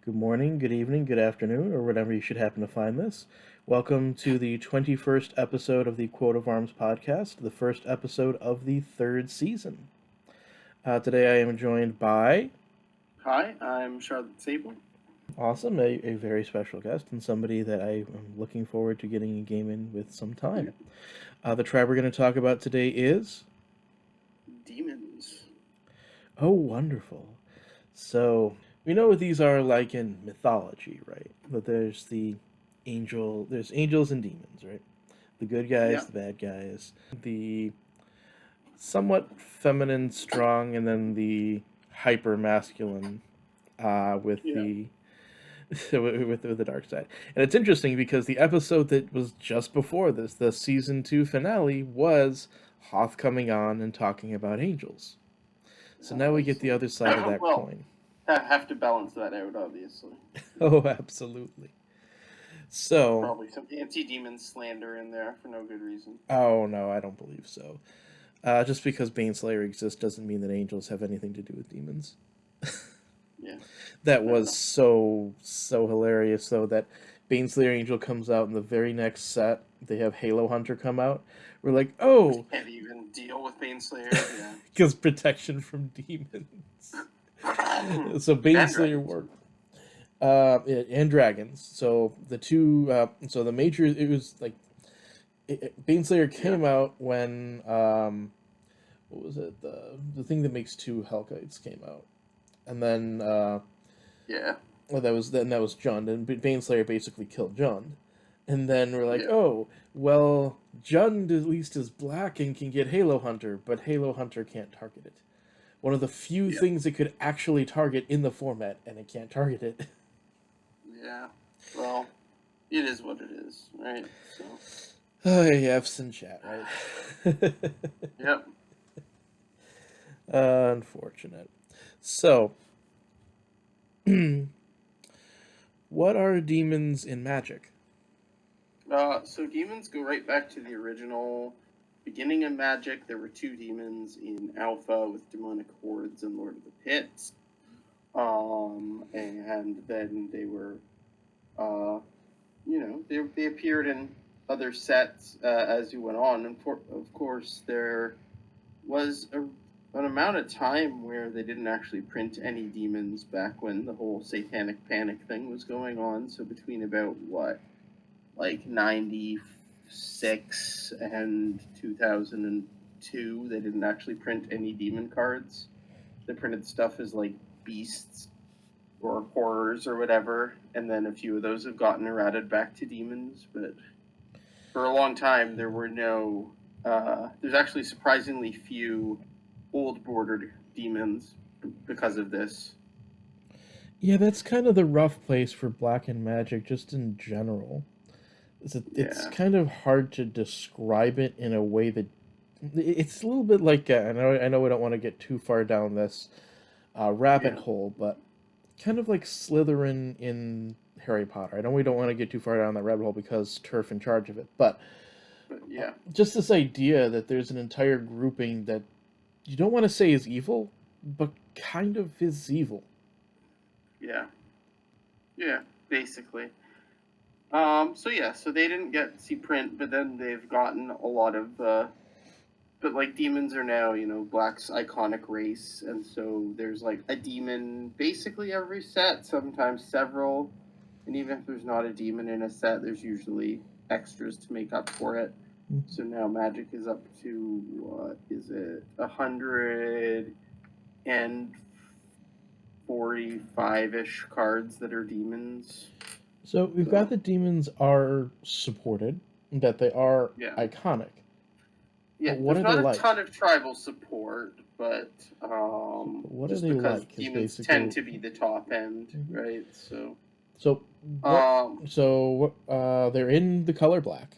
Good morning, good evening, good afternoon, or whenever you should happen to find this. Welcome to the 21st episode of the Quote of Arms podcast, the first episode of the third season. Today I am joined by, Hi, I'm Charlotte Sable. awesome, a very special guest and somebody that I am looking forward to getting a game in with some time. The tribe we're going to talk about today is. Demons. Oh, wonderful. So, we know what these are like in mythology, right? That there's angels and demons, right? The good Yeah. guys, the bad guys, the somewhat feminine, strong, and then the hyper masculine with Yeah. the with the dark side. And it's interesting because the episode that was just before this, the season 2 finale, was Hoth coming on and talking about angels. So now we get the other side of that Well, coin. have to balance that out, obviously. Oh, absolutely. So, Probably some anti-demon slander in there for no good reason. oh no, I don't believe so. Just because Baneslayer exists doesn't mean that angels have anything to do with demons. Yeah. That was so hilarious though that Baneslayer Angel comes out in the very next set. They have Halo Hunter come out. We're like, oh, Can't even deal with Baneslayer. Yeah. because protection from demons. So Baneslayer worked. And dragons. So the two. So the major. It was like Baneslayer came out when what was it? The thing that makes two Hellkites came out, and then Yeah. well, that was Jund, and Baneslayer basically killed Jund, and then we're like, Yeah. oh well, Jund at least is black and can get Halo Hunter, but Halo Hunter can't target it. One of the few things it could actually target in the format, and it can't target it. Yeah. Well, it is what it is, right? So. Oh, F's in chat, right? Yep. Unfortunate. So, what are demons in Magic? So demons go right back to the original beginning of Magic. There were two demons in Alpha with demonic hordes and Lord of the Pits. And then they were, they appeared in other sets as you went on. And of course, there was an amount of time where they didn't actually print any demons back when the whole satanic panic thing was going on. So between about like 96 and 2002, they didn't actually print any demon cards. They printed stuff as like beasts or horrors or whatever, and then a few of those have gotten errated back to demons. But for a long time, there were no. There's actually surprisingly few old bordered demons because of this. Yeah, that's kind of the rough place for Black and Magic, just in general. It's kind of hard to describe it in a way that it's a little bit like I know we don't want to get too far down this rabbit hole, but kind of like Slytherin in Harry Potter. I know we don't want to get too far down that rabbit hole because Turf in charge of it, but yeah, just this idea that there's an entire grouping that you don't want to say is evil, but kind of is evil. Yeah, basically. So they didn't get to see print, but then they've gotten a lot of, but like demons are now, Black's iconic race, and so there's like a demon basically every set, sometimes several, and even if there's not a demon in a set, there's usually extras to make up for it. Mm-hmm. So now Magic is up to, what is it, 145-ish cards that are demons. So we've got the demons are supported, that they are iconic. Yeah, there's not a ton of tribal support, but what just are they because like? demons tend to be the top end, right? They're in the color black.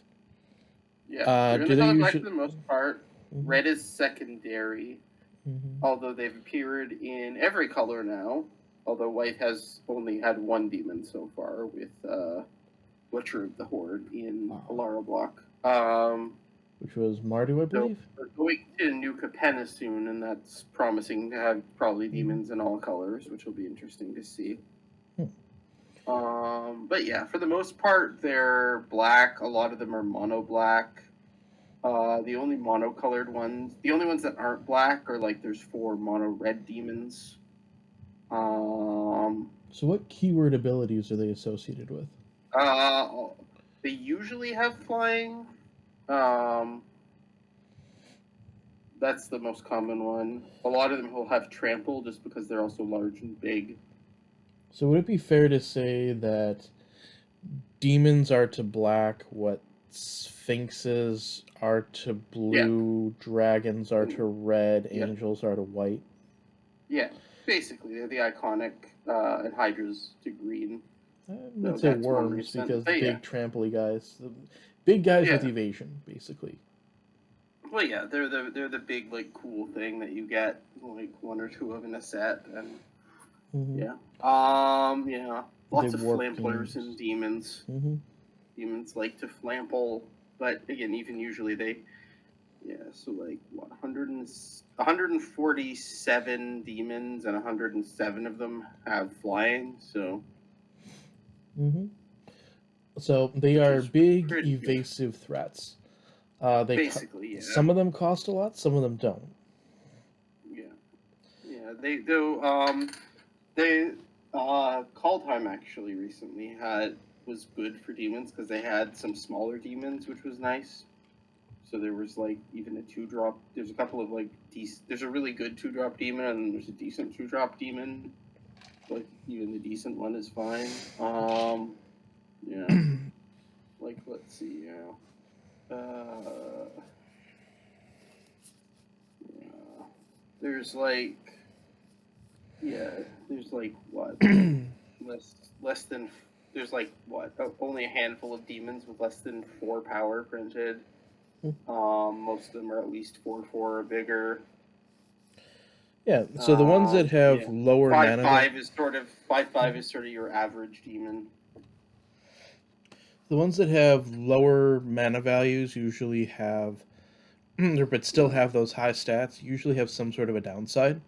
Yeah, they're in the color black for the most part. Mm-hmm. Red is secondary, although they've appeared in every color now. Although white has only had one demon so far with Butcher of the Horde in Alara block. Which was Mardu, I believe? So we're going to New Capenna soon, and that's promising to have probably demons in all colors, which will be interesting to see. But yeah, for the most part, they're black. A lot of them are mono black. The only monocolored ones, the only ones that aren't black are like there's 4 mono red demons. So what keyword abilities are they associated with? They usually have flying. Um, that's the most common one. A lot of them will have trample just because they're also large and big. So would it be fair to say that demons are to black what sphinxes are to blue, dragons are to red, angels are to white? Yeah, basically they're the iconic, and Hydra's to green. I'd say worms because the big tramply guys, the big guys with evasion, basically. Well, yeah, they're the big like cool thing that you get like 1 or 2 of in a set, and lots of flamplers and demons. Demons like to flample, but again, even usually they, so like what 147 demons and 107 of them have flying, so. So they are big, evasive threats. Basically, some of them cost a lot, some of them don't. They do. They Call Time actually recently was good for demons because they had some smaller demons, which was nice. So there was like even a 2-drop. There's a couple of like there's a really good 2-drop demon, and then there's a decent 2-drop demon. Like even the decent one is fine. Like let's see, there's like what less than there's like what only a handful of demons with less than 4 power printed. Most of them are at least 4/4 or bigger. Yeah, so the ones that have lower 5/5 is sort of 5/5 is sort of your average demon. The ones that have lower mana values usually have, but still have those high stats, usually have some sort of a downside.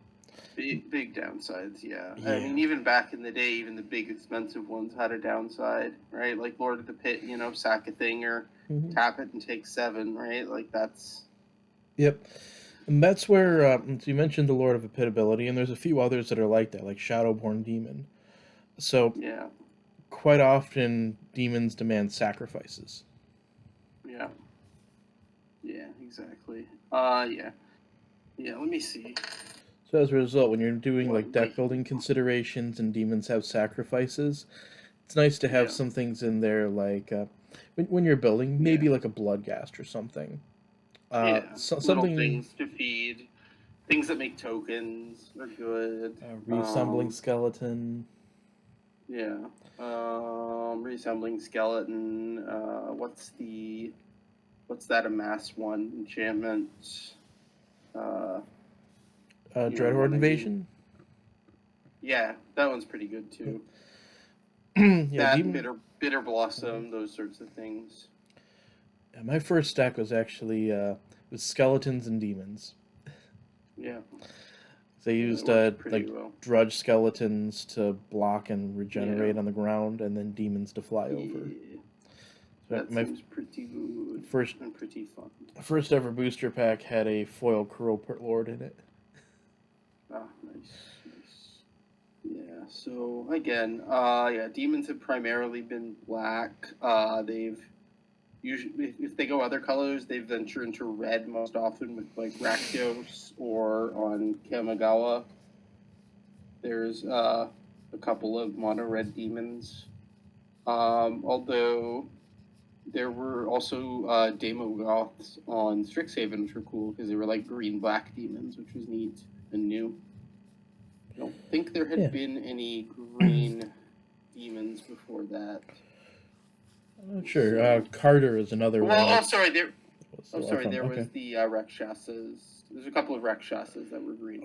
Big downsides, yeah. I mean, even back in the day, even the big expensive ones had a downside, right? Like Lord of the Pit, sack a thing or tap it and take 7, right? Like that's. Yep. And that's where, so you mentioned the Lord of the Pit ability, and there's a few others that are like that, like Shadowborn Demon. So, quite often, demons demand sacrifices. Yeah. Yeah, exactly. Yeah, let me see. So as a result, when you're doing like deck building considerations and demons have sacrifices, it's nice to have some things in there like when you're building, maybe like a Bloodghast or something. Little things to feed. Things that make tokens are good. Reassembling skeleton. Yeah. Reassembling skeleton. What's that amass one enchantment? Dreadhorde Invasion? Yeah, that one's pretty good too. Bitter Blossom, those sorts of things. Yeah, my first stack was actually with skeletons and demons. Yeah. They used drudge skeletons to block and regenerate on the ground, and then demons to fly over. That seems pretty good and pretty fun. First ever booster pack had a foil Kuraport Lord in it. Ah, nice. Yeah, so again, demons have primarily been black. They've usually, if they go other colors, they venture into red most often with like Rakdos or on Kamigawa. There's a couple of mono red demons. Although there were also Demo Goths on Strixhaven, which were cool because they were like green-black demons, which was neat and new. I don't think there had been any green demons before that. I'm not sure. Carter is another one. There was the Rakshasas. There's a couple of Rakshasas that were green.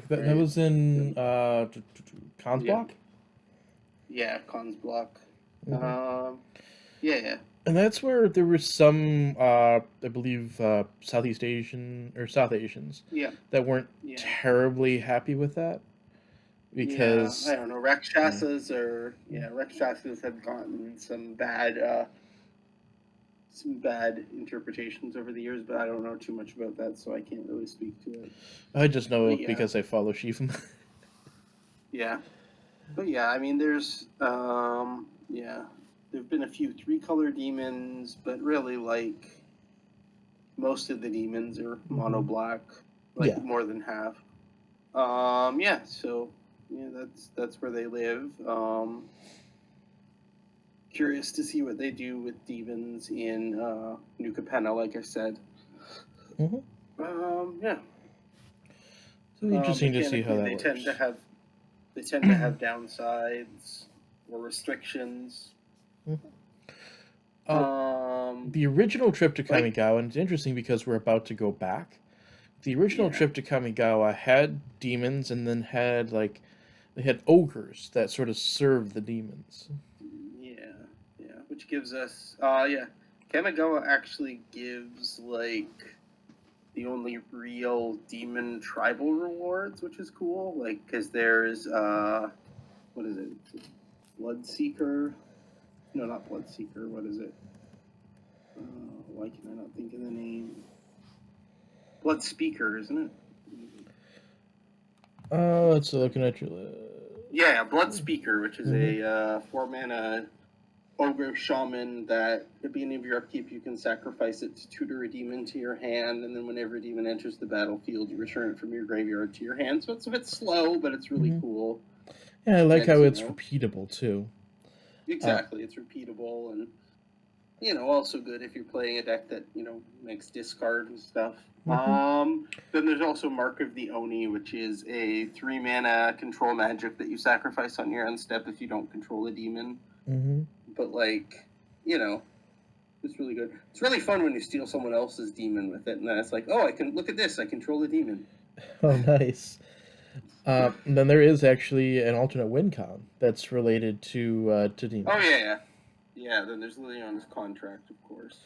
That was in Khan's Block? Yeah, Khan's Block. And that's where there were some, I believe, South Asians that weren't terribly happy with that. because I don't know. Rakshasas have gotten some bad interpretations over the years, but I don't know too much about that, so I can't really speak to it. I just know But it because I follow Shifu. yeah, but yeah, I mean, there've been a few 3-color demons, but really, like, most of the demons are mono black, like more than half. So that's where they live. Curious to see what they do with demons in New Capenna, like I said. Yeah. So interesting to see how that works. They tend to have downsides or restrictions. The original trip to Kamigawa, and it's interesting because we're about to go back. The original trip to Kamigawa had demons, and then they had ogres that sort of served the demons. Yeah, which gives us Kamigawa actually gives like the only real demon tribal rewards, which is cool. Like, because there's what is it? Bloodseeker? No, not Bloodseeker. What is it? Why can I not think of the name? Bloodspeaker, isn't it? Let's looking at your list. Yeah, Bloodspeaker, which is a 4-mana ogre shaman that at the beginning of your upkeep you can sacrifice it to tutor a demon to your hand, and then whenever a demon enters the battlefield you return it from your graveyard to your hand. So it's a bit slow, but it's really cool. Yeah, I like how it's repeatable too. Exactly, it's repeatable, and also good if you're playing a deck that makes discard and stuff. Then there's also Mark of the Oni, which is a 3-mana control magic that you sacrifice on your end step if you don't control a demon. But it's really good. It's really fun when you steal someone else's demon with it, and then it's like, oh, I can look at this. I control the demon. Oh, nice. Then there is actually an alternate win con that's related to demons. Oh yeah. Then there's Leon's contract, of course.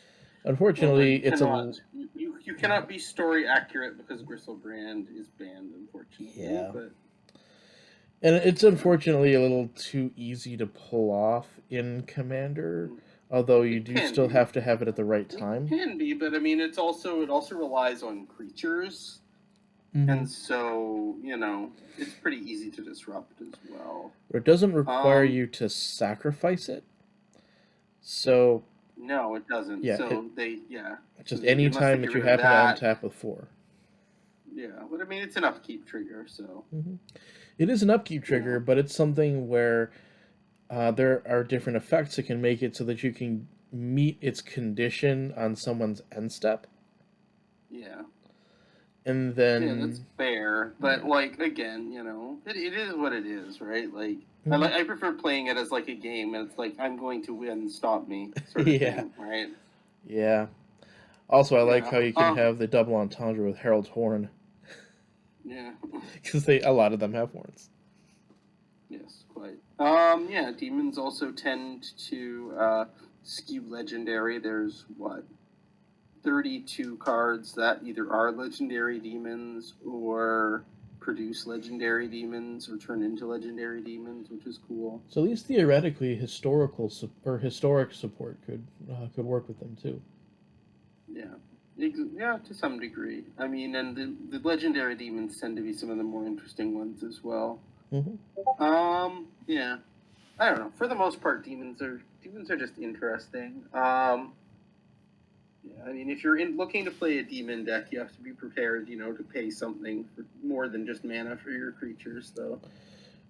Unfortunately, you cannot be story accurate because Gristlebrand is banned. Unfortunately, and it's unfortunately a little too easy to pull off in Commander. Although you do still have to have it at the right time. It can be, but I mean, it also relies on creatures, and so it's pretty easy to disrupt as well. It doesn't require you to sacrifice it. So no, it doesn't. Yeah, just any time that you happen to untap with 4. Yeah, but I mean, it's an upkeep trigger, so it is an upkeep trigger, but it's something where there are different effects that can make it so that you can meet its condition on someone's end step. Yeah. And then... Yeah, that's fair. But, again, it is what it is, right? Like, I prefer playing it as, a game, and it's like, I'm going to win, stop me, sort of thing, right? Yeah. Also, I like how you can have the double entendre with Harold's Horn. Yeah. Because a lot of them have horns. Yes, quite. Demons also tend to skew legendary. There's 32 cards that either are legendary demons or produce legendary demons or turn into legendary demons, which is cool. So at least theoretically, historic support could work with them too. Yeah, to some degree. I mean, and the legendary demons tend to be some of the more interesting ones as well. Yeah. I don't know. For the most part, demons are just interesting. I mean, if you're looking to play a demon deck, you have to be prepared, to pay something for more than just mana for your creatures, though.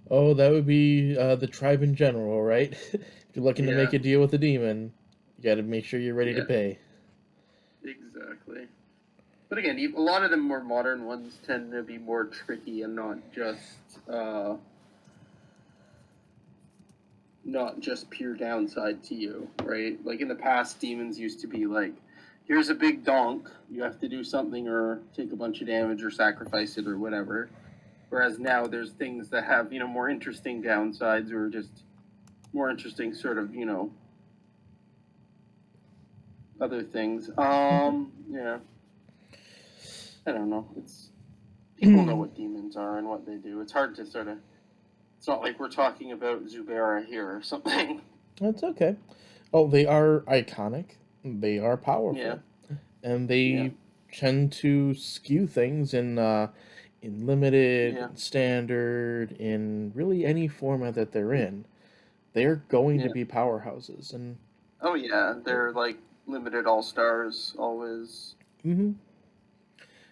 Oh, that would be the tribe in general, right? If you're looking to make a deal with a demon, you got to make sure you're ready to pay. Exactly. But again, a lot of the more modern ones tend to be more tricky and not just pure downside to you, right? Like in the past, demons used to be like, here's a big donk, you have to do something or take a bunch of damage or sacrifice it or whatever. Whereas now there's things that have, more interesting downsides or just more interesting sort of, other things. Yeah. I don't know. People know what demons are and what they do. It's hard to sort of It's not like we're talking about Zubera here or something. That's okay. Oh, they are iconic. They are Yeah, powerful, and yeah, they tend to skew things in limited, yeah, in standard, in really any format that they're in. They're going to yeah. be powerhouses, and Oh yeah, they're like limited all stars always. hmm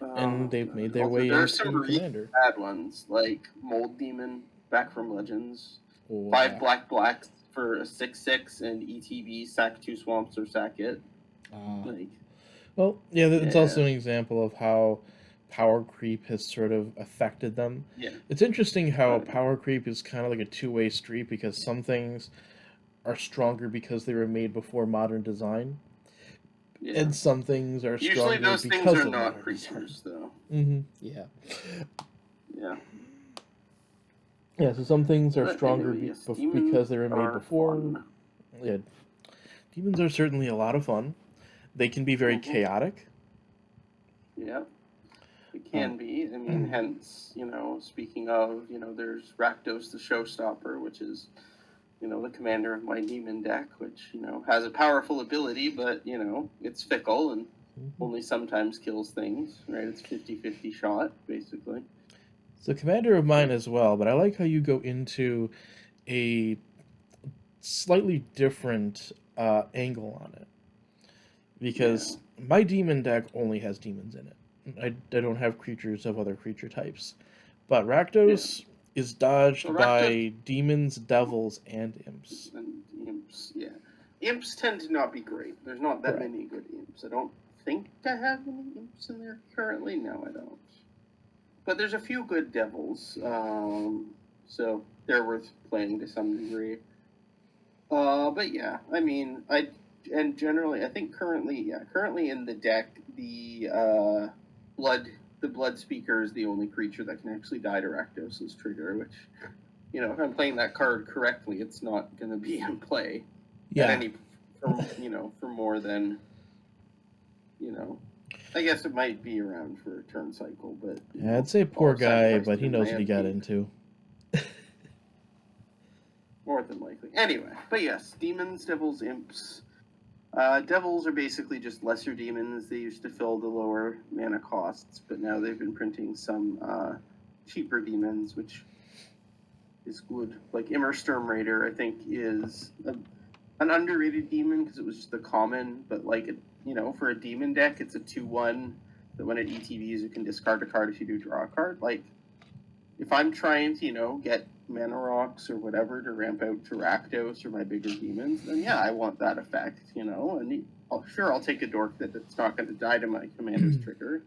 and they've made their Also, way there are some into really Commander. bad ones, like Mold Demon back from Legends. Oh Five yeah. black blacks for a 6/6 and ETB sack two swamps or sack it. Ah. Like, Well, yeah, it's also yeah, an example of how power creep has sort of affected them. yeah, It's interesting how oh, power creep is kind of like a two-way street because some things are stronger because they were made before modern design, yeah. and some things are Usually stronger those things because are of not modern design. creatures, though. Yeah. Yeah. Yeah, so some things are But stronger anyway, yes, because demons they were made are before. fun. Yeah, demons are certainly a lot of fun. They can be very Hmm. chaotic. Yeah, it Uh, can be. I mean, hence, speaking of, there's Rakdos the Showstopper, which is, the commander of my demon deck, which, has a powerful ability, but, it's fickle and only sometimes kills things, right? It's 50-50 shot, basically. it's a commander of mine So, as well, but I like how you go into a slightly different angle on it yeah. because my demon deck only has demons in it. I don't have creatures of other creature types, but Yeah. Rakdos is So dodged Rakdos by demons, devils, and imps. and imps, yeah. Imps tend to not be great. There's not that Correct. many good imps. I don't think I have any imps in there currently. No, I don't. But there's a few good devils, so they're worth playing to some degree. But yeah, I mean, and generally, I think currently in the deck, blood the blood speaker is the only creature that can actually die to Rakdos' trigger. Which, if I'm playing that card correctly, it's not going to be in play at Yeah, any for more than you know. I guess it might be around for a turn cycle, but yeah, I'd say poor I'll guy, sacrifice but it he in my knows what he got upkeep. into. More than likely. Anyway, but yes, demons, devils, imps. Devils are basically just lesser demons. They used to fill the lower mana costs, but now they've been printing some cheaper demons, which is good. Like Immersturm Raider, I think, is an underrated demon because it was just a common, but for a demon deck, it's a 2/1 that when it ETBs, you can discard a card if you do draw a card. Like, if I'm trying to, get mana rocks or whatever to ramp out to Rakdos or my bigger demons, then yeah, I want that effect, and I'll take a dork that's not going to die to my commander's trigger,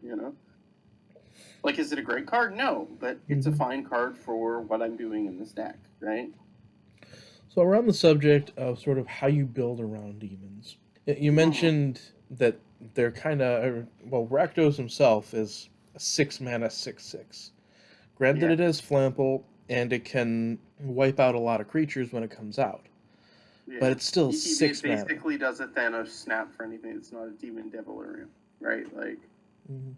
Like, is it a great card? No, but it's a fine card for what I'm doing in this deck, right? So around the subject of sort of how you build around demons, you Mm-hmm. mentioned that they're kind of well, Rakdos himself is a 6 mana 6/6. Granted, Yeah. it is flammable and it can wipe out a lot of creatures when it comes out, but Yeah. it's still ETB 6 mana. basically does a Thanos snap for anything that's not a demon devil area, right? Like, Mhm.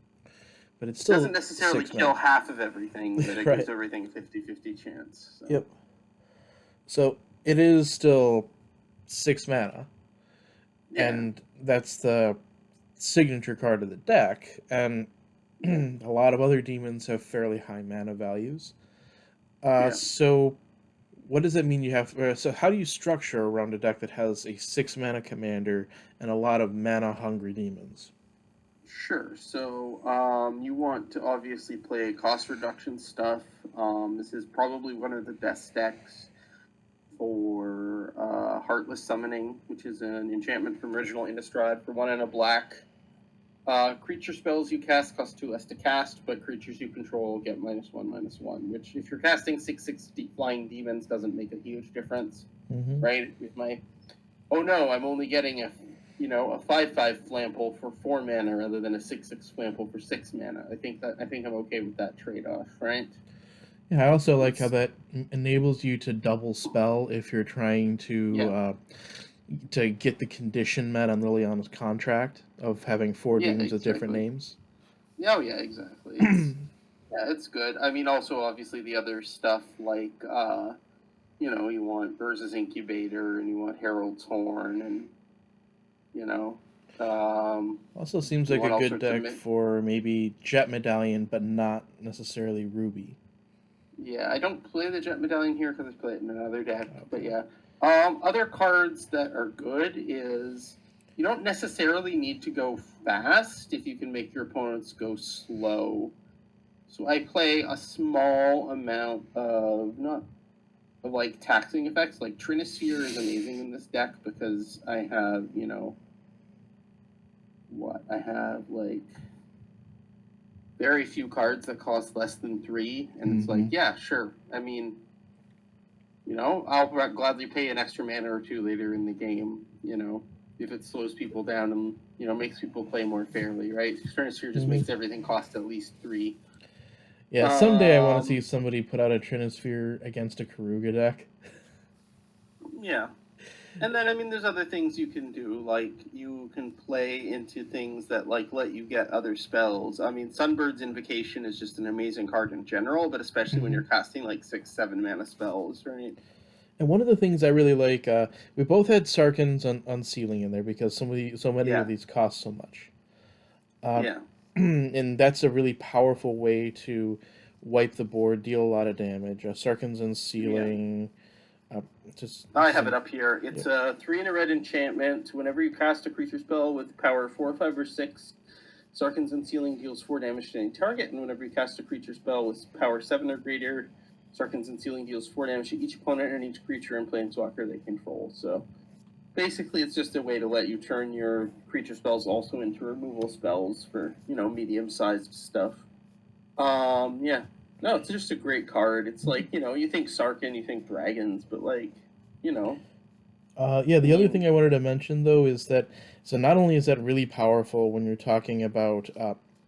But it's doesn't still necessarily six kill mana. half of everything, but it gives Right. everything a 50-50 chance. So, Yep. So it is still 6 mana, yeah. and that's the signature card of the deck. And Yeah. a lot of other demons have fairly high mana values. Yeah. So what does it mean you have? So how do you structure around a deck that has a 6 mana commander and a lot of mana hungry demons? Sure. So, you want to obviously play cost reduction stuff. This is probably one of the best decks for Heartless Summoning, which is an enchantment from Original Innistrad for 1 and a black. Creature spells you cast cost 2 less to cast, but creatures you control get -1/-1, which, if you're casting 6/6 flying demons, doesn't make a huge difference, Mm-hmm. right? With my, oh no, I'm only getting a 5/5 flample for 4 mana rather than a 6/6 flample for 6 mana. I think I'm okay with that trade off, right? Yeah, I also like how It's that enables you to double spell if you're trying yeah, to get the condition met on Liliana's contract of having four yeah, demons with different exactly. names. Oh yeah, exactly. It's Yeah, it's good. I mean, also obviously the other stuff like you want Urza's Incubator and you want Harold's Horn and you know, Also seems you like a want all good sorts of deck for maybe Jet Medallion, but not necessarily Ruby. yeah. I don't play the Jet Medallion here because I play it in another deck, but Okay. yeah. Other cards that are good is you don't necessarily need to go fast if you can make your opponents go slow. So I play a small amount of not of like taxing effects. Like Trinisphere is amazing in this deck because I have, what? I have like very few cards that cost less than 3, and it's like, yeah, sure. I mean, I'll gladly pay an extra mana or 2 later in the game, if it slows people down and, makes people play more fairly, right? Trinisphere just makes everything cost at least 3. Yeah, someday I want to see somebody put out a Trinisphere against a Karuga deck. Yeah. And then, I mean, there's other things you can do. Like, you can play into things that, like, let you get other spells. I mean, Sunbird's Invocation is just an amazing card in general, but especially when you're casting, like, 6, 7 mana spells, right? And one of the things I really like, we both had Sarkhan's Unsealing in there because so many of these cost so much. Yeah. And that's a really powerful way to wipe the board, deal a lot of damage. Sarkhan's Unsealing. I have it up here. It's a 3 and a red enchantment. Whenever you cast a creature spell with power 4, 5, or 6, Sarkhan's Unsealing deals 4 damage to any target, and whenever you cast a creature spell with power 7 or greater, Sarkhan's Unsealing deals 4 damage to each opponent and each creature and planeswalker they control. So basically, it's just a way to let you turn your creature spells also into removal spells for, medium-sized stuff. Yeah. No, it's just a great card. It's like, you think Sarkhan, you think dragons, but like, the other thing I wanted to mention though is that so not only is that really powerful when you're talking about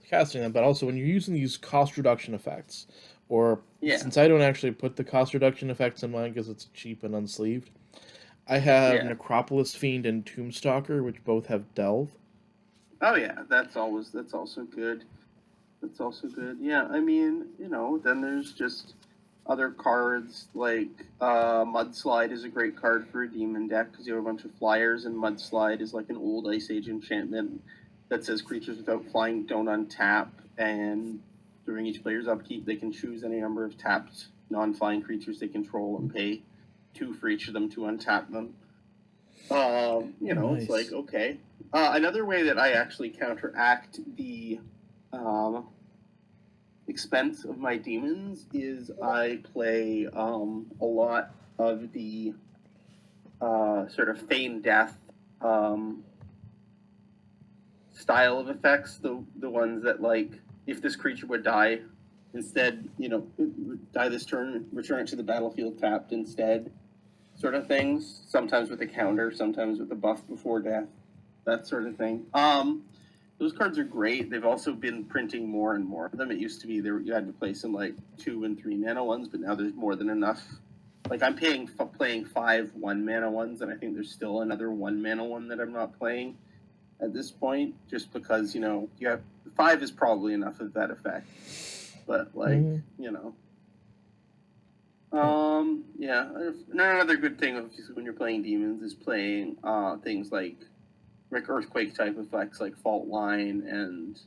casting them, but also when you're using these cost reduction effects, or since I don't actually put the cost reduction effects in mine because it's cheap and unsleeved, I have Necropolis Fiend and Tombstalker, which both have Delve. Oh yeah, that's also good. That's also good. Yeah, I mean, then there's just other cards like Mudslide is a great card for a demon deck because you have a bunch of flyers, and Mudslide is like an old Ice Age enchantment that says creatures without flying don't untap, and during each player's upkeep they can choose any number of tapped non-flying creatures they control and pay 2 for each of them to untap them. Nice. It's like, okay. Another way that I actually counteract the expense of my demons is I play a lot of the sort of feign death style of effects, the ones that, like, if this creature would die, instead, die this turn, return it to the battlefield tapped instead, sort of things. Sometimes with a counter, sometimes with a buff before death, that sort of thing. Those cards are great. They've also been printing more and more of them. It used to be you had to play some like 2 and 3 mana ones, but now there's more than enough. Like I'm playing 5 1 mana ones, and I think there's still another 1 mana one that I'm not playing at this point, just because you have 5 is probably enough of that effect. But like yeah. Another good thing, obviously, when you're playing demons is playing things like Earthquake type effects like Fault Line and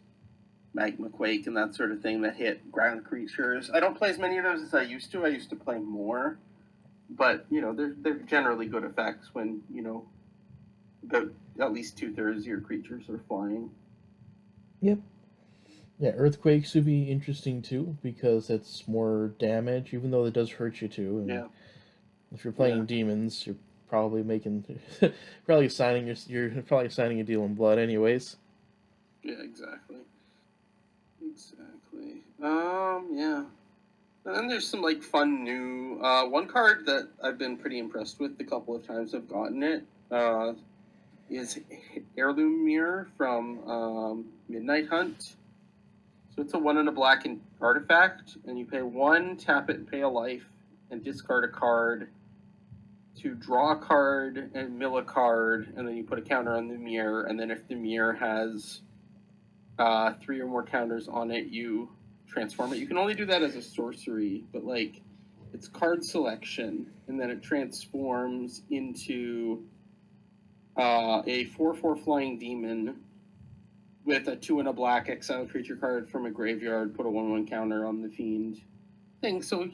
Magma Quake and that sort of thing that hit ground creatures. I don't play as many of those as I used to. I used to play more, but they're generally good effects when about at least 2/3 of your creatures are flying. Yep. Yeah, Earthquakes would be interesting too because it's more damage, even though it does hurt you too. And if you're playing demons, you're probably probably signing a deal in blood anyways. Yeah, exactly. Yeah. And then there's some like fun new one card that I've been pretty impressed with the couple of times I've gotten it is Heirloom Mirror from Midnight Hunt. So it's a 1 and a black artifact, and you pay 1, tap it, and pay a life, and discard a card to draw a card and mill a card, and then you put a counter on the mirror, and then if the mirror has 3 or more counters on it, you transform it. You can only do that as a sorcery, but like it's card selection, and then it transforms into a 4/4 flying demon with a 2 and a black, exile creature card from a graveyard, put a 1/1 counter on the fiend thing. So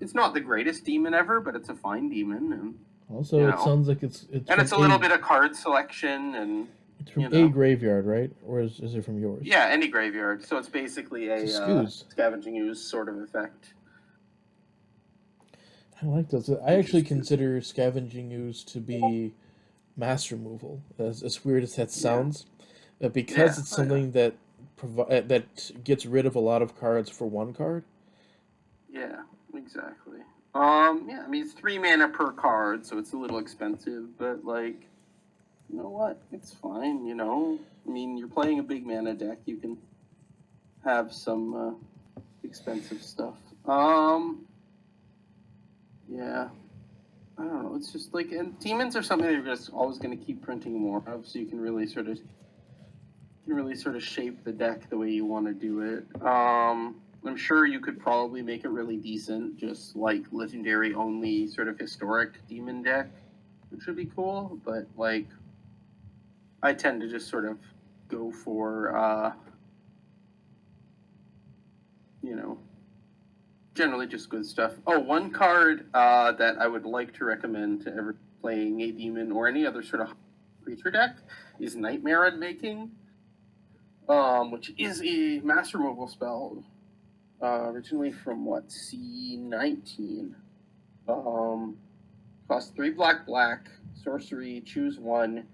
it's not the greatest demon ever, but it's a fine demon, and also it sounds like it's and from it's a little bit of card selection, and it's from a graveyard, right? Or is it from yours? Yeah, any graveyard. So it's basically a scavenging ooze sort of effect. I like those. I actually consider scavenging ooze to be mass removal, as weird as that sounds, because it's something that that gets rid of a lot of cards for one card. Yeah, exactly. Yeah, I mean it's 3 mana per card, so it's a little expensive, but like, you know what? It's fine. I mean, you're playing a big mana deck. You can have some expensive stuff. Yeah. I don't know. It's just like, and demons are something that you're just always going to keep printing more of, so you can really sort of shape the deck the way you want to do it. I'm sure you could probably make it really decent, just like legendary only sort of historic demon deck, which would be cool. But like, I tend to just sort of go for generally just good stuff. Oh, one card that I would like to recommend to ever playing a demon or any other sort of creature deck is Nightmare Unmaking, which is a mass removal spell, originally from C19. Costs 3 black, sorcery, choose one.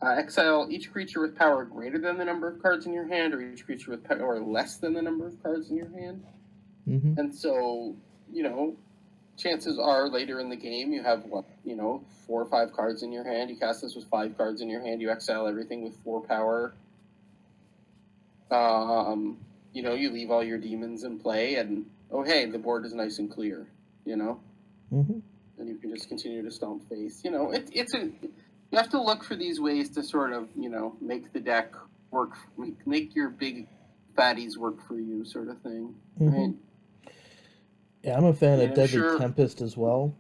Exile each creature with power greater than the number of cards in your hand, or each creature with power less than the number of cards in your hand. Mm-hmm. And so, chances are later in the game you have 4 or 5 cards in your hand. You cast this with 5 cards in your hand. You exile everything with 4 power. You leave all your demons in play, and oh hey, the board is nice and clear. Mm-hmm. And you can just continue to stomp face. You have to look for these ways to sort of make the deck work, make your big fatties work for you, sort of thing, right? Yeah, I'm a fan of Deadly Tempest as well.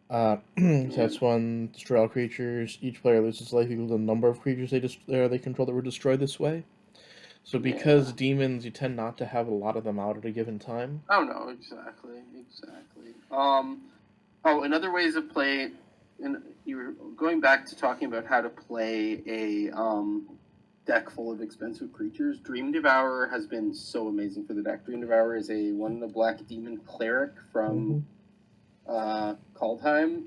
That's one destroy all creatures. Each player loses life equal to the number of creatures they control that were destroyed this way. So because demons, you tend not to have a lot of them out at a given time. Oh no, exactly. And other ways of play, and you were going back to talking about how to play a deck full of expensive creatures. Dream Devourer has been so amazing for the deck. Dream Devourer is a 1 black demon cleric from Kaldheim,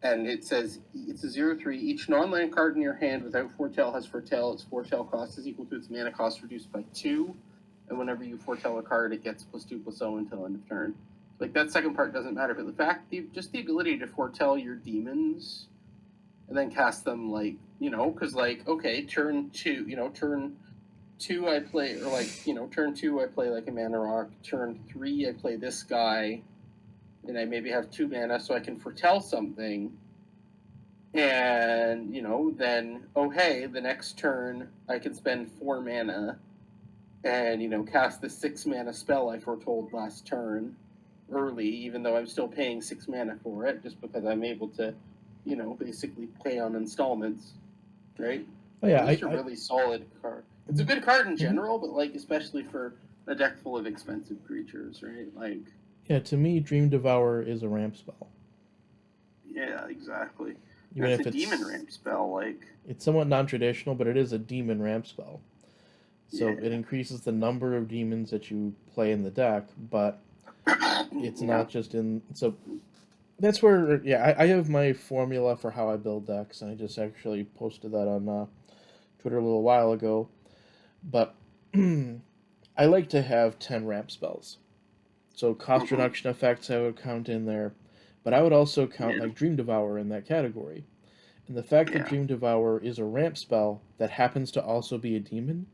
and it says it's a 0/3. Each non-land card in your hand without foretell has foretell. Its foretell cost is equal to its mana cost reduced by 2, and whenever you foretell a card, it gets +2/+0 until end of turn. Like, that second part doesn't matter, but just the ability to foretell your demons and then cast them, like, because, like, okay, turn 2 I play, or like, turn 2 I play like a mana rock, turn 3 I play this guy, and I maybe have 2 mana so I can foretell something, and, then, oh hey, the next turn I can spend 4 mana and, cast the 6 mana spell I foretold last turn early, even though I'm still paying 6 mana for it, just because I'm able to, basically pay on installments, right? Oh yeah, it's a really solid card. It's a good card in general, but like especially for a deck full of expensive creatures, right? Like, yeah, to me, Dream Devourer is a ramp spell. Yeah, exactly. Even it's a demon ramp spell, like it's somewhat non-traditional, but it is a demon ramp spell. So it increases the number of demons that you play in the deck, but it's not just in. So that's where, I have my formula for how I build decks, and I just actually posted that on Twitter a little while ago. But I like to have 10 ramp spells. So cost reduction effects I would count in there, but I would also count like Dream Devourer in that category. And the fact that Dream Devourer is a ramp spell that happens to also be a demon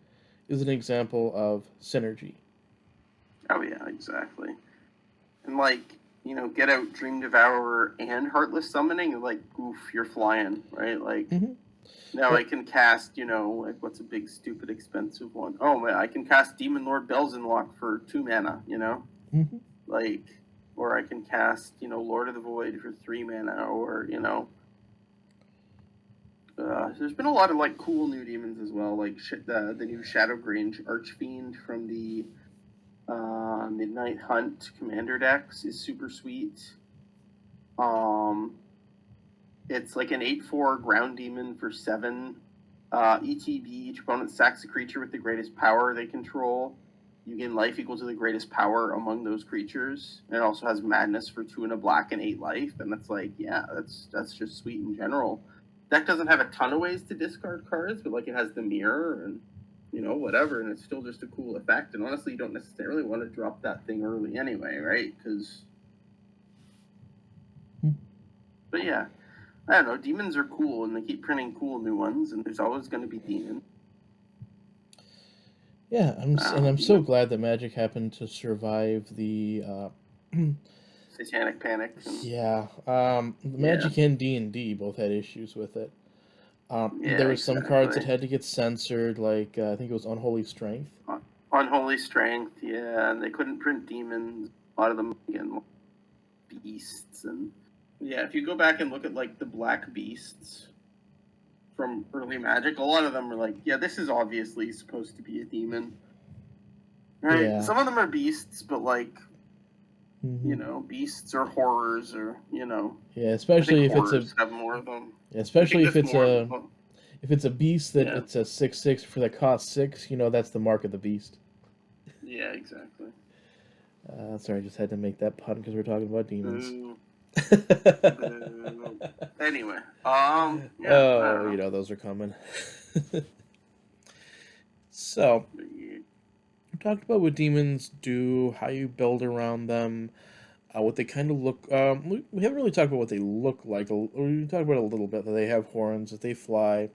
is an example of synergy. Oh yeah, exactly. And like, get out Dream Devourer and Heartless Summoning, and like, oof, you're flying, right? Like, Now I can cast, like what's a big, stupid, expensive one? Oh, man, I can cast Demon Lord Belzenlock for 2 mana, Mm-hmm. Like, or I can cast, Lord of the Void for 3 mana, or, there's been a lot of, like, cool new demons as well, like the new Shadowgrange Archfiend from the Midnight Hunt Commander decks is super sweet. It's like an 8/4 ground demon for 7. ETB, each opponent sacks a creature with the greatest power they control. You gain life equal to the greatest power among those creatures. And it also has madness for 2 and a black and 8 life. And that's like, yeah, that's just sweet in general. Deck doesn't have a ton of ways to discard cards, but like it has the mirror and whatever, and it's still just a cool effect. And honestly, you don't necessarily want to drop that thing early anyway, right? But yeah, I don't know. Demons are cool, and they keep printing cool new ones, and there's always going to be demons. Yeah, I'm so glad that Magic happened to survive the Satanic Panic. Yeah, Magic and D&D both had issues with it. There were some cards that had to get censored, like I think it was Unholy Strength. Unholy Strength, yeah, and they couldn't print demons. A lot of them, again, beasts, and yeah, if you go back and look at like the black beasts from early Magic, a lot of them are like, yeah, this is obviously supposed to be a demon, right? Yeah. Some of them are beasts, but like, beasts or horrors, or Yeah, especially if it's have more of them. Yeah, especially if it's a beast that it's a 6/6 for the cost 6, that's the mark of the beast. Yeah, exactly. Sorry, I just had to make that pun because we're talking about demons. Anyway, those are coming. So, we talked about what demons do, how you build around them, what they kind of look. We haven't really talked about what they look like. We talked about it a little bit, that they have horns, that they fly,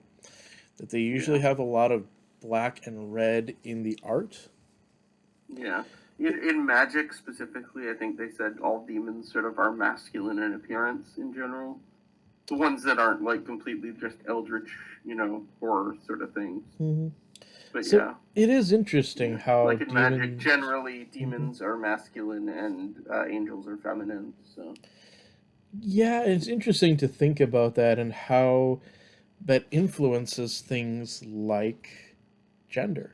that they usually have a lot of black and red in the art. Yeah. In Magic specifically, I think they said all demons sort of are masculine in appearance in general. The ones that aren't like completely just eldritch, horror sort of things. Mm-hmm. But so it is interesting how like in Magic, generally demons are masculine and angels are feminine. So yeah, it's interesting to think about that and how that influences things like gender.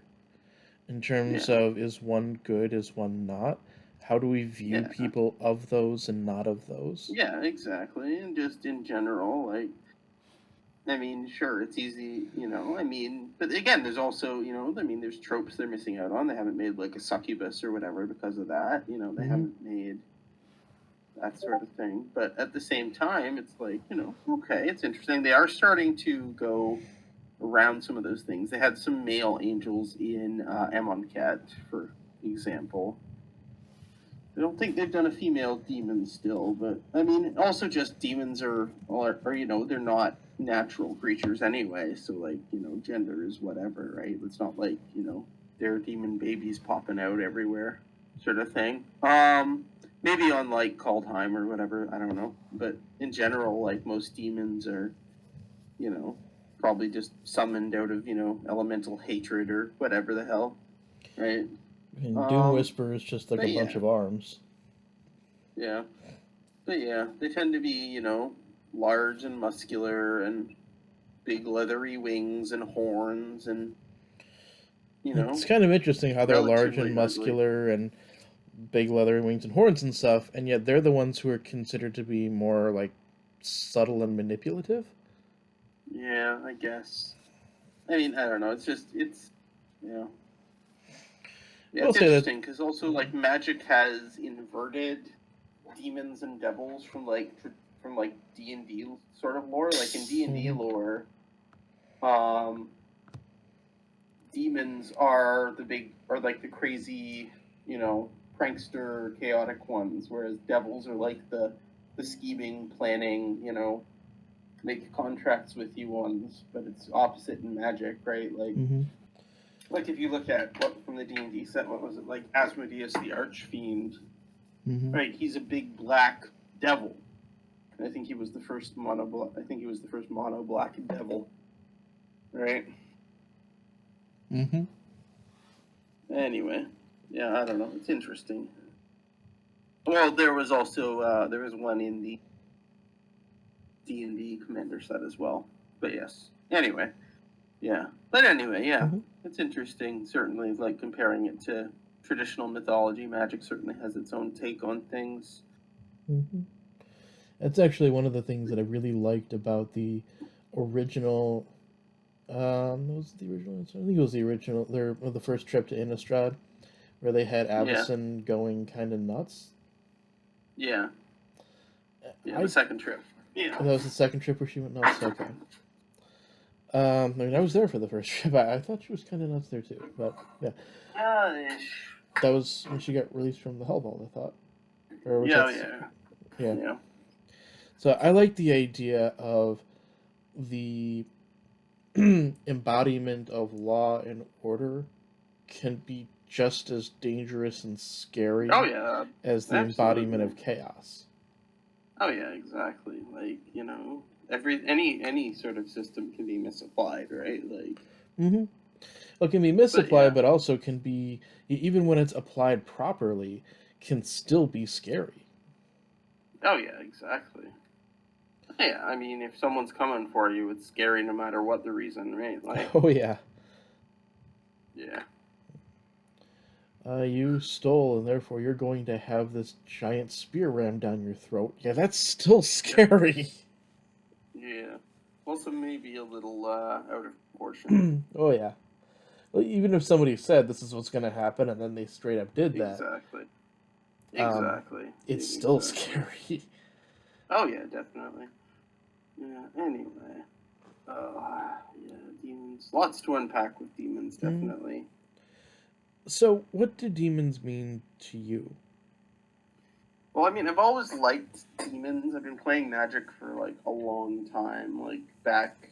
In terms of, is one good, is one not? How do we view people of those and not of those? Yeah, exactly. And just in general, like, I mean, sure, it's easy, but again, there's also, there's tropes they're missing out on. They haven't made, like, a succubus or whatever because of that. They haven't made that sort of thing. But at the same time, it's like, okay, it's interesting. They are starting to go around some of those things. They had some male angels in Amonkhet, for example. I don't think they've done a female demon still, but I mean, also just demons are they're not natural creatures anyway. So like, gender is whatever, right? It's not like there are demon babies popping out everywhere, sort of thing. Maybe on like Kaldheim or whatever, I don't know. But in general, like most demons are, probably just summoned out of, elemental hatred or whatever the hell, right? And Doom Whisper is just like a bunch of arms. Yeah. But yeah, they tend to be, large and muscular and big leathery wings and horns and, It's kind of interesting how they're large and muscular and big leathery wings and horns and stuff, and yet they're the ones who are considered to be more, like, subtle and manipulative. Yeah, I guess. I mean, I don't know. It's yeah, it's interesting because also like Magic has inverted demons and devils from D&D sort of lore. Like in D&D lore, demons are like the crazy, prankster, chaotic ones, whereas devils are like the scheming, planning, make contracts with you ones, but it's opposite in Magic, right? Like, like if you look at what from the D&D set, what was it, like Asmodeus the Archfiend, right? He's a big black devil. And I think he was the first mono black devil. right? Mm-hmm. Anyway, yeah, I don't know. It's interesting. Well, there was also there was one in the D&D commander set as well. But yes. Anyway, yeah. But anyway, yeah, Mm-hmm. it's interesting. Certainly, like comparing it to traditional mythology, magic certainly has its own take on things. Mm-hmm. That's actually one of the things that I really liked about the original. Was it the original? I think it was the original. The first trip to Innistrad, where they had Yeah, Avacyn going kind of nuts. yeah, yeah. The I second trip. Yeah. That was the second trip where she went nuts. Okay. I mean, I was there for the first trip. I thought she was kind of nuts there too. But yeah, that was when she got released from the Hell Vault, I thought. Or was Yeah, that? yeah, Yeah. yeah. So I like the idea of the embodiment of law and order can be just as dangerous and Oh scary yeah, as the embodiment absolutely. of chaos. Oh yeah, exactly. Like any sort of system can be misapplied, right? Like, Mm-hmm. It can be but yeah. misapplied, but also can be, even when it's applied properly, can still be scary. Oh yeah, exactly. Yeah, I mean, if someone's coming for you, it's scary no matter what the reason, right? Like, Oh yeah, yeah. you stole, and therefore you're going to have this giant spear rammed down your throat. Yeah, that's still Yep. scary. Yeah. Also, maybe a little out of proportion. Oh yeah. Well, even if somebody said this is what's going to happen, and then they straight up did that, Exactly. um, Exactly. it's still Exactly. scary. Oh yeah, definitely. Yeah. Anyway. Yeah, demons. Lots to unpack with demons, Mm. definitely. So, what do demons mean to you? Well, I mean, I've always liked demons. I've been playing Magic for like a long time. Like back,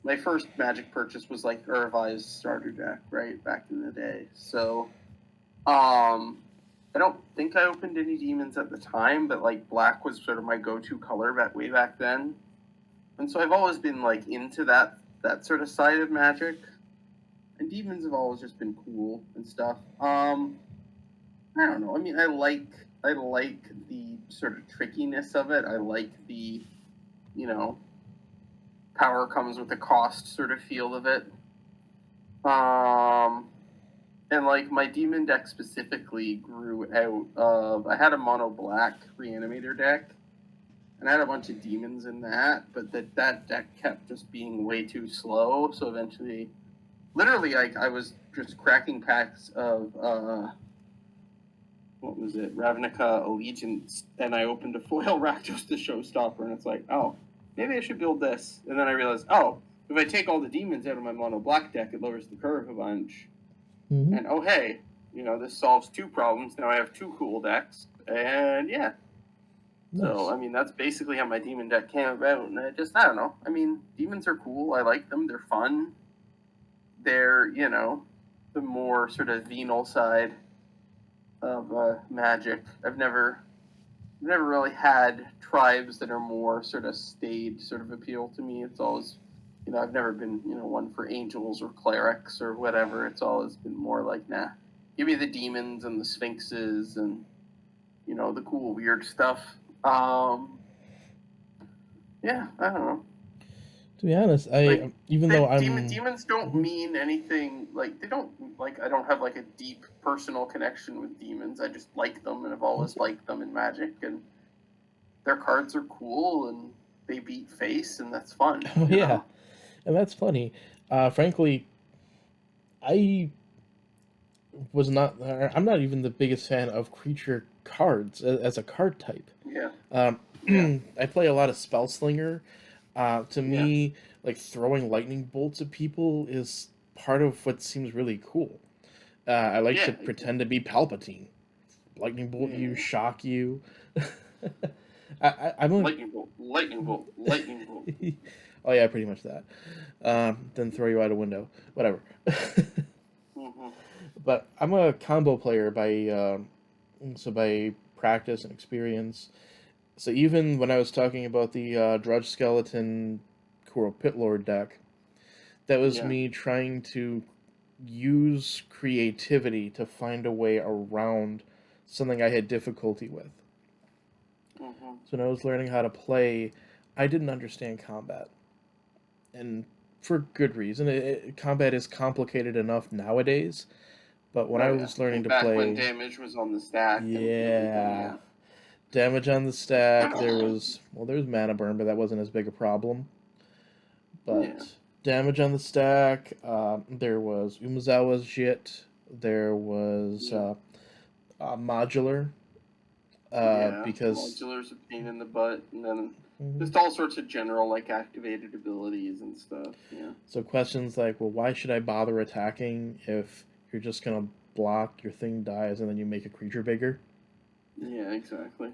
my first Magic purchase was like Urvi's starter deck, right back in the day. So, I don't think I opened any demons at the time, but like black was sort of my go-to color way back then, and so I've always been like into that sort of side of Magic. And demons have always just been cool and stuff. I don't know. I mean, I like the sort of trickiness of it. I like the you know power comes with a cost sort of feel of it. Um, and like my demon deck specifically grew out of I had a mono black reanimator deck, and I had a bunch of demons in that, but that deck kept just being way too slow. So eventually, literally, like I was just cracking packs of what was it, Ravnica Allegiance, and I opened a foil Rakdos the Showstopper, and it's like, oh, maybe I should build this. And then I realized, oh, if I take all the demons out of my mono black deck, it lowers the curve a bunch. Mm-hmm. And oh, hey, this solves two problems. Now I have two cool decks, and yeah. So, Nice. I mean, that's basically how my demon deck came about. And I don't know. I mean, demons are cool. I like them. They're fun. They're, the more sort of venal side of magic. I've never really had tribes that are more sort of staid sort of appeal to me. It's always, I've never been, one for angels or clerics or whatever. It's always been more like, nah, give me the demons and the sphinxes and, the cool weird stuff. Yeah, I don't know. To be honest, Like, even though demons don't Mhm. mean anything. Like, they don't, like, I don't have, like, a deep personal connection with demons. I just like them and I've always liked them in Magic. And their cards are cool and they beat face and that's fun, Oh yeah, and that's funny. Frankly, I was not. I'm not even the biggest fan of creature cards as a card type. Yeah, Um, yeah, I play a lot of spell slinger. To yeah, me, like throwing lightning bolts at people is part of what seems really cool. I like to yeah, pretend to be Palpatine. Lightning bolt you, yeah. shock you. I'm a. Lightning bolt, lightning bolt, lightning bolt. Oh yeah, pretty much that. Then throw you out a window, whatever. Mm-hmm. But I'm a combo player by practice and experience. So even when I was talking about the Drudge Skeleton Kuro Pit Lord deck, That was Yeah. me trying to use creativity to find a way around something I had difficulty with. Mm-hmm. So when I was learning how to play, I didn't understand combat. And for good reason. Combat is complicated enough nowadays, but when Oh I yeah. was learning And to back when play, damage was on the stack and everything. yeah, Yeah. damage on the stack, there was mana burn, but that wasn't as big a problem. Yeah. But damage on the stack, there was Umezawa's Jit, there was Yeah. modular, Yeah. because Modular's a pain in the butt, and then mhm. just all sorts of general like activated abilities and stuff. Yeah. So questions like, well, why should I bother attacking if you're just gonna block, your thing dies, and then you make a creature bigger? Yeah. Exactly.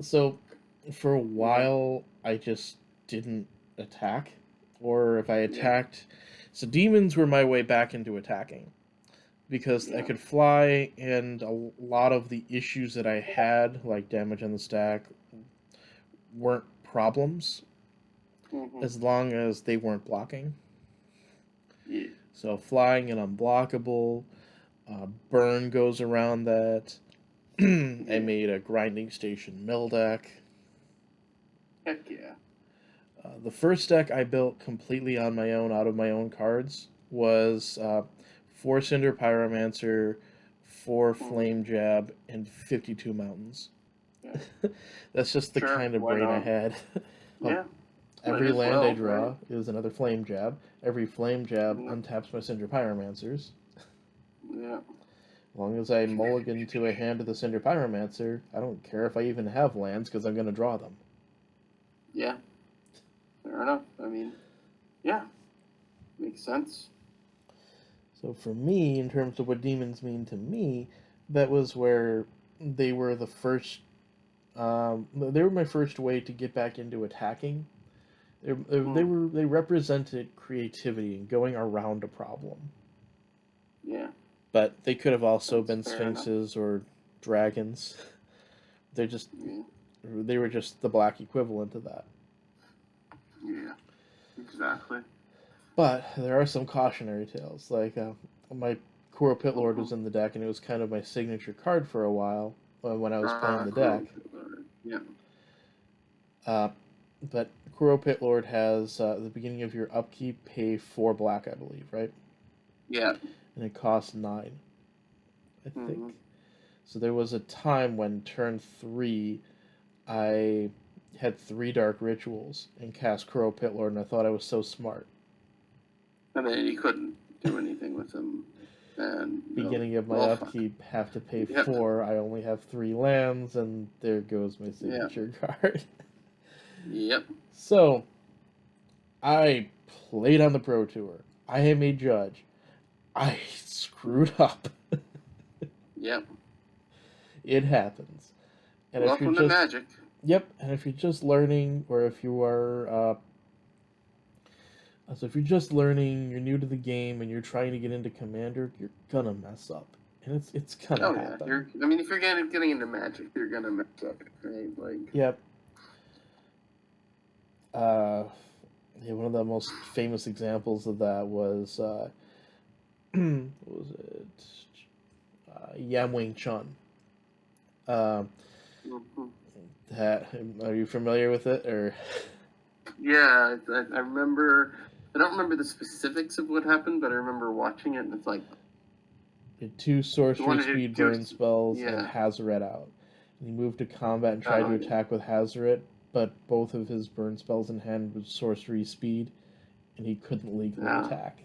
So for a Yeah. while, I just didn't attack, or if I Yeah. attacked, so demons were my way back into attacking because I Yeah. could fly, and a lot of the issues that I had, like damage on the stack, weren't problems Mm-hmm. as long as they weren't blocking. Yeah. So flying and unblockable, burn goes around that. I Yeah. made a grinding station mill deck. Heck yeah. The first deck I built completely on my own, out of my own cards, was 4 Cinder Pyromancer, 4 Flame Jab, and 52 Mountains. Yeah. That's just the Sure. kind of Why brain I not? had. Yeah. Every Might as land I well, draw right? is another Flame Jab. Every Flame Jab Yeah. untaps my Cinder Pyromancers. Yeah. As long as I mulligan to a hand of the Cinder Pyromancer, I don't care if I even have lands because I'm going to draw them. Yeah. Fair enough. I mean, yeah. Makes sense. So for me, in terms of what demons mean to me, that was where they were the first. They were my first way to get back into attacking. They represented creativity and going around a problem. Yeah. But they could have also That's been fair sphinxes or dragons. They just enough. they were just the black equivalent of that. Yeah. Exactly. But there are some cautionary tales. Like my Kuro Pit Lord was in the deck, and it was kind of my signature card for a while when I was playing the deck. Yeah. But Kuro Pit Lord has at the beginning of your upkeep, pay 4 black, I believe, right? Yeah. And it costs 9, I think. So there was a time when turn 3, I had 3 Dark Rituals and cast Kuro Pit Lord, and I thought I was so smart. And then you couldn't do anything with them. And beginning of my upkeep, have to pay 4. I only have 3 lands, and there goes my signature card. Yep. So, I played on the Pro Tour. I am a judge. I screwed up. Yep. It happens. And Welcome to Magic. Yep, and if you're just learning, or if you are... so if you're just learning, you're new to the game, and you're trying to get into Commander, you're gonna mess up. And it's gonna happen. If you're getting into Magic, you're gonna mess up, right? Like. Yep. One of the most famous examples of that was what was it? Yam Wing Chun. Are you familiar with it, or? Yeah, I remember. I don't remember the specifics of what happened, but I remember watching it, and it's like. You had 2 sorcery speed burn spells and Hazoret out. And he moved to combat and tried to attack with Hazoret, but both of his burn spells in hand was sorcery speed, and he couldn't legally attack.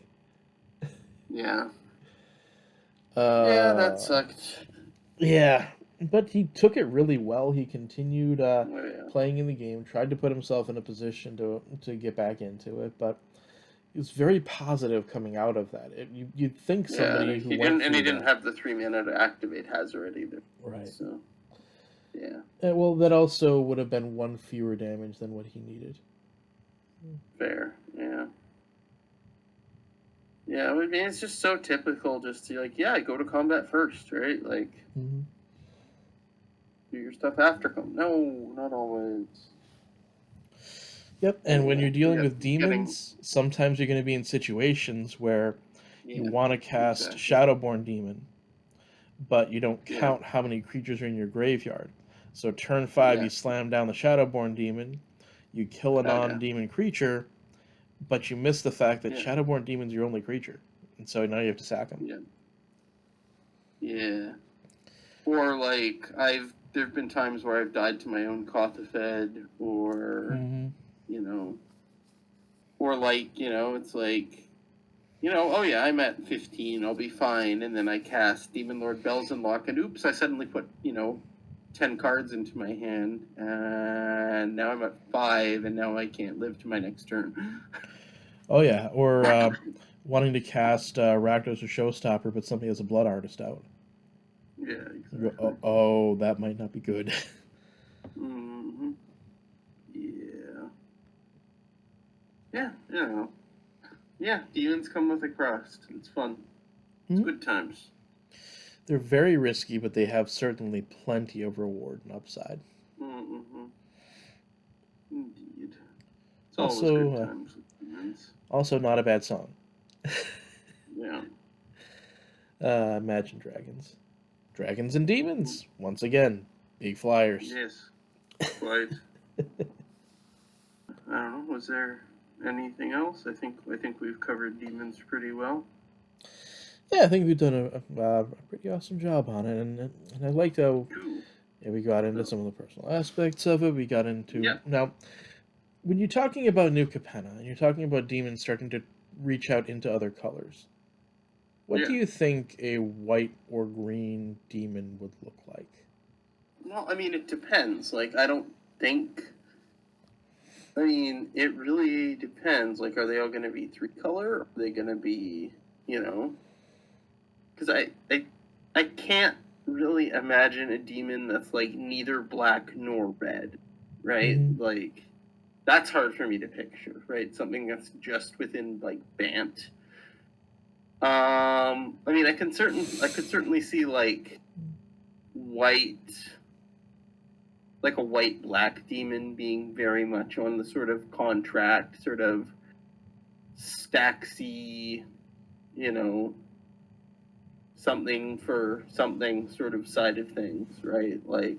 Yeah. Yeah, that sucked. Yeah, but he took it really well. He continued playing in the game, tried to put himself in a position to get back into it, but he was very positive coming out of that. You'd think somebody who went and he didn't have the 3 mana to activate Hazoret either. Right. So, yeah. Well, that also would have been 1 fewer damage than what he needed. Fair, yeah. Yeah, I mean, it's just so typical just to, go to combat first, right? Like, do your stuff after combat. No, not always. Yep, and when you're dealing with getting demons, sometimes you're going to be in situations where you want to cast exactly. Shadowborn Demon, but you don't Yeah, count how many creatures are in your graveyard. So turn 5, yeah, you slam down the Shadowborn Demon, you kill a oh yeah, non-demon creature, but you miss the fact that yeah, Shadowborn Demon's your only creature, and so now you have to sack him. yeah, yeah. Or like there've been times where I've died to my own Kothafed, or Mm-hmm. you know, or like it's like oh yeah, I'm at 15, I'll be fine, and then I cast Demon Lord Bells and Lock, and oops, I suddenly put 10 cards into my hand, and now I'm at 5, and now I can't live to my next turn. Oh yeah, or wanting to cast Rakdos or Showstopper, but somebody has a Blood Artist out. Yeah, You exactly. go, oh, that might not be good. Mm-hmm. Yeah. Yeah, yeah, demons come with a crust. It's fun. It's Hmm? good times. They're very risky, but they have certainly plenty of reward and upside. Mm-hmm. Indeed. It's always good Also, times with demons. also not a bad song. Yeah. Imagine Dragons. Dragons and Demons. Once again, big flyers. Yes. Quite. I don't know. Was there anything else? I think we've covered demons pretty well. Yeah, I think we've done a pretty awesome job on it, and I liked how Cool. we got into So, some of the personal aspects of it. We got into yeah. now when you're talking about New Capenna and you're talking about demons starting to reach out into other colors. What do Yeah. you think a white or green demon would look like? Well, I mean, it depends. Like, I don't think. I mean, it really depends. Like, are they all going to be 3-color? Or are they going to be, Because I can't really imagine a demon that's like neither black nor red, right? Mm-hmm. Like, that's hard for me to picture, right? Something that's just within like Bant. I mean, I could certainly see like white, like a white black demon being very much on the sort of contract, sort of stacksy, you know, something for something sort of side of things, right? Like,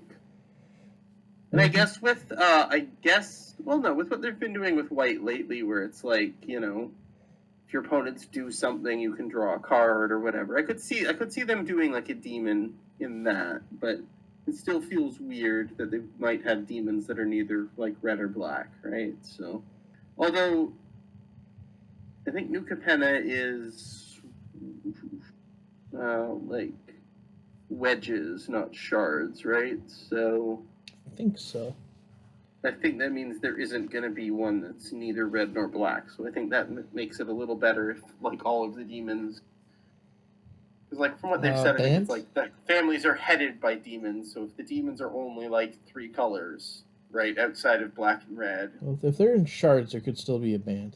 and I guess with with what they've been doing with white lately, where it's like, if your opponents do something, you can draw a card or whatever. I could see them doing like a demon in that, but it still feels weird that they might have demons that are neither like red or black, right? So, although I think New Capenna is like wedges, not shards, right? So I think so. I think that means there isn't going to be one that's neither red nor black. So I think that makes it a little better if, like, all of the demons. Because, like, from what they've said, I think it's Bant? like the families are headed by demons. So if the demons are only like 3 colors, right, outside of black and red. Well, if they're in shards, there could still be a band.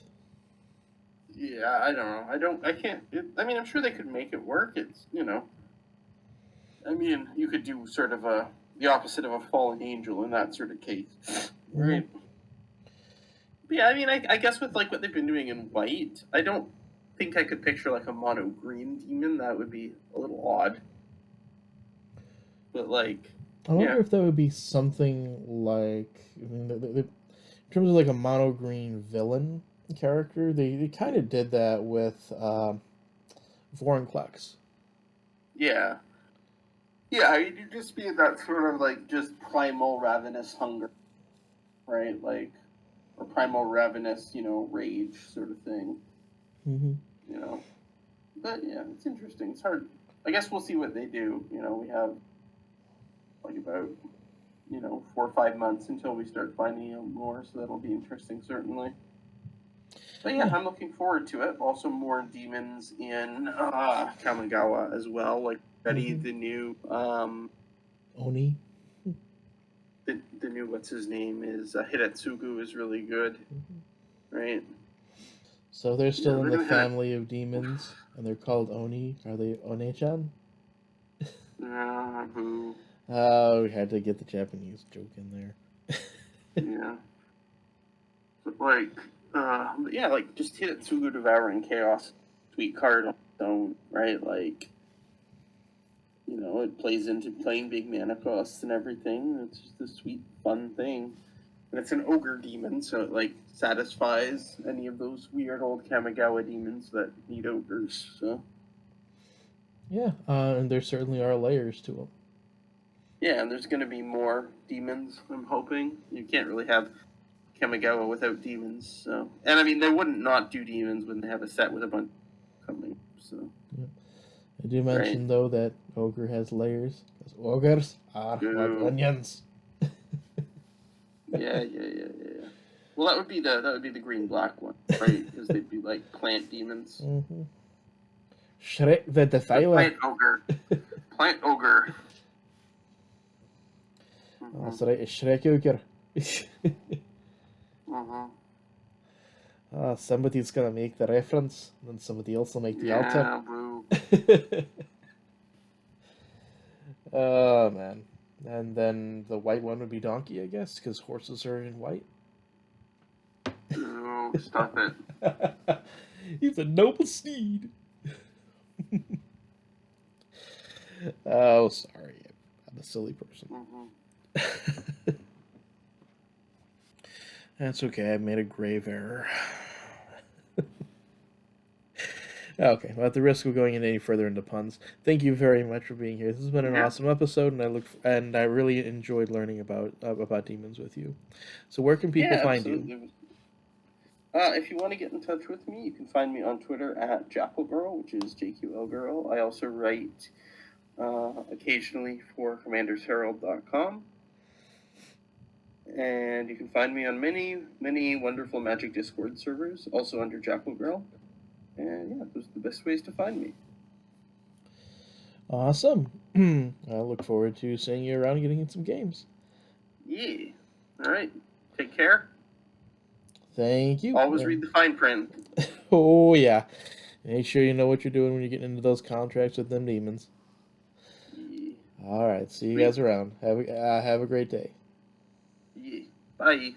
Yeah, I don't know. I can't. I mean, I'm sure they could make it work. I mean, you could do sort of the opposite of a fallen angel in that sort of case, right? Mm-hmm. But yeah, I mean, I guess with like what they've been doing in white, I don't think I could picture like a mono green demon. That would be a little odd. But like, I wonder yeah, if that would be something like, I mean, in terms of like a mono green villain character, they kind of did that with Vorinclex. yeah, yeah. You'd just be that sort of like just primal ravenous hunger, right? Like, or primal ravenous, rage sort of thing, Mm-hmm. you know. But yeah, it's interesting. It's hard. I guess we'll see what they do. We have like about 4 or 5 months until we start finding out more, so that'll be interesting, certainly. But yeah, Yeah. I'm looking forward to it. Also, more demons in Kamigawa as well. Like, Betty, Mm-hmm. the new Oni. the new what's his name is Hidatsugu is really good, Mm-hmm. right? So they're Yeah, still in the the new Hidat. family of demons, and they're called Oni. Are they One-chan? Who? Oh, we had to get the Japanese joke in there. Yeah. Yeah, like just Hitotsugu Devouring Chaos, sweet card on its own, right? Like, it plays into playing big mana costs and everything. It's just a sweet, fun thing. And it's an ogre demon, so it like satisfies any of those weird old Kamigawa demons that need ogres. So Yeah, and there certainly are layers to them. yeah, and there's going to be more demons. I'm hoping you can't really have Kamigawa without demons. So, and I mean, they wouldn't not do demons when they have a set with a bunch coming. So, yeah. I do mention though that ogre has layers because ogres are like onions. Yeah. Well, that would be the green black one, right? Because they'd be like plant demons. Mm-hmm. Shrek the Defiler. Plant ogre. Mm-hmm. That's right, it's JQLGirl. Somebody's gonna make the reference, and then somebody else will make the altar. Boo. Oh man. And then the white one would be donkey, I guess, because horses are in white. No, stop it. He's a noble steed. Oh, sorry. I'm a silly person. That's okay. I made a grave error. Okay, well, at the risk of going any further into puns, thank you very much for being here. This has been an awesome episode, and I really enjoyed learning about demons with you. So, where can people find you? If you want to get in touch with me, you can find me on Twitter at JQLGirl, which is JQLGirl. I also write occasionally for CommandersHerald.com. And you can find me on many, many wonderful Magic Discord servers, also under JQLGirl. And yeah, those are the best ways to find me. Awesome. I look forward to seeing you around getting in some games. Yeah. All right. Take care. Thank you. Always read the fine print. Oh, yeah. Make sure you know what you're doing when you're getting into those contracts with them demons. Yeah. All right. See you guys around. Have a great day. Yeah. Bye.